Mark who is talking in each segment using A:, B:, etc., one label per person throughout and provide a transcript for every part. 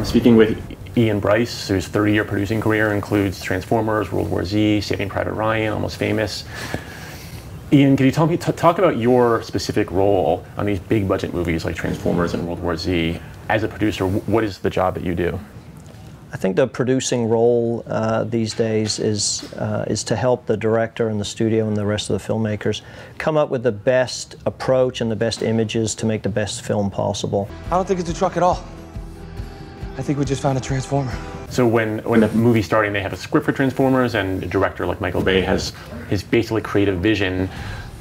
A: Speaking with Ian Bryce, whose 30-year producing career includes Transformers, World War Z, Saving Private Ryan, Almost Famous. Ian, can you talk about your specific role on these big budget movies like Transformers and World War Z? As a producer, what is the job that you do?
B: I think the producing role these days is to help the director and the studio and the rest of the filmmakers come up with the best approach and the best images to make the best film possible.
C: I don't think it's a truck at all. I think we just found a Transformer.
A: So when the movie's starting, they have a script for Transformers, and a director like Michael Bay has his basically creative vision.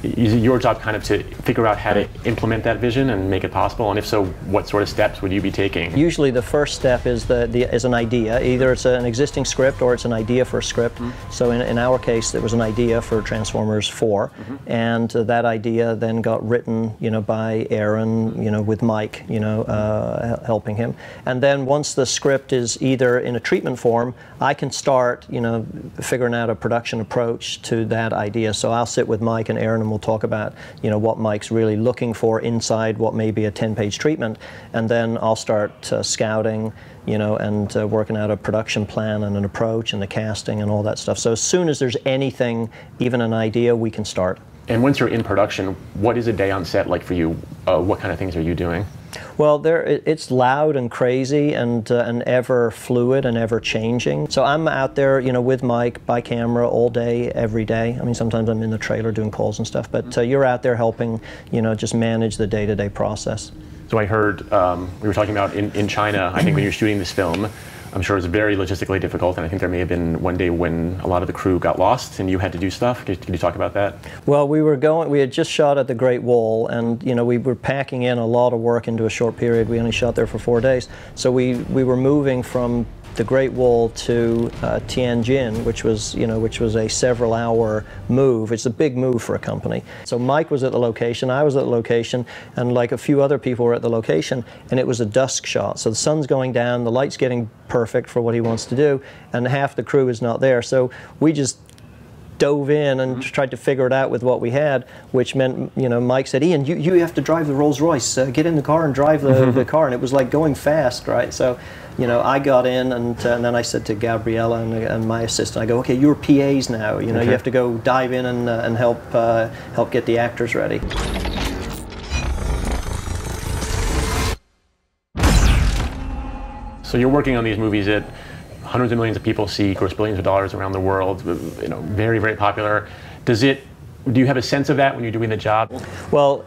A: Is it your job kind of to figure out how to implement that vision and make it possible? And if so, what sort of steps would you be taking?
B: Usually the first step is an idea. Either it's an existing script or it's an idea for a script. Mm-hmm. So in our case, it was an idea for Transformers 4. Mm-hmm. And that idea then got written, by Aaron, with Mike, helping him. And then once the script is either in a treatment form, I can start, figuring out a production approach to that idea. So I'll sit with Mike and Aaron and we'll talk about, what Mike's really looking for inside what may be a 10-page treatment, and then I'll start scouting, and working out a production plan and an approach and the casting and all that stuff. So as soon as there's anything, even an idea, we can start.
A: And once you're in production, what is a day on set like for you? What kind of things are you doing?
B: Well, it's loud and crazy and ever fluid and ever changing. So I'm out there, with Mike by camera all day, every day. I mean, sometimes I'm in the trailer doing calls and stuff, but you're out there helping, just manage the day-to-day process.
A: So I heard we were talking about in China, I think when you're shooting this film, I'm sure it's very logistically difficult, and I think there may have been one day when a lot of the crew got lost and you had to do stuff. Can you talk about that?
B: Well, we had just shot at the Great Wall, and we were packing in a lot of work into a short period. We only shot there for 4 days. So we were moving from the Great Wall to Tianjin, which was a several-hour move. It's a big move for a company. So Mike was at the location, I was at the location, and like a few other people were at the location, and it was a dusk shot. So the sun's going down, the light's getting perfect for what he wants to do, and half the crew is not there. So we just dove in and tried to figure it out with what we had, which meant, Mike said, Ian, you have to drive the Rolls Royce. Get in the car and drive the car. And it was like going fast, right? So, I got in and then I said to Gabriella and my assistant, I go, okay, you're PAs now. You have to go dive in and help get the actors ready.
A: So you're working on these movies that hundreds of millions of people see, gross billions of dollars around the world, very, very popular. Do you have a sense of that when you're doing the job?
B: Well,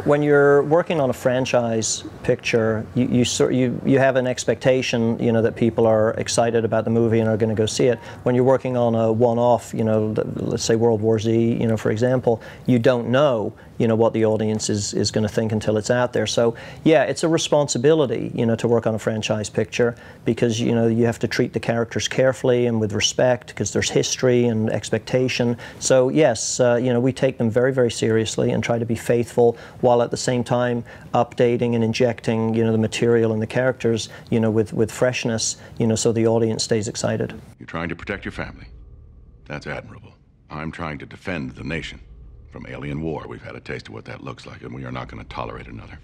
B: when you're working on a franchise picture, you have an expectation, that people are excited about the movie and are going to go see it. When you're working on a one-off, let's say World War Z, for example, you don't know, what the audience is going to think until it's out there. So, yeah, it's a responsibility, to work on a franchise picture because, you have to treat the characters carefully and with respect because there's history and expectation. So, yes, we take them very, very seriously and try to be faithful while at the same time updating and injecting, the material and the characters, with freshness, so the audience stays excited.
D: You're trying to protect your family. That's admirable. I'm trying to defend the nation. From alien war, we've had a taste of what that looks like, and we are not going to tolerate another.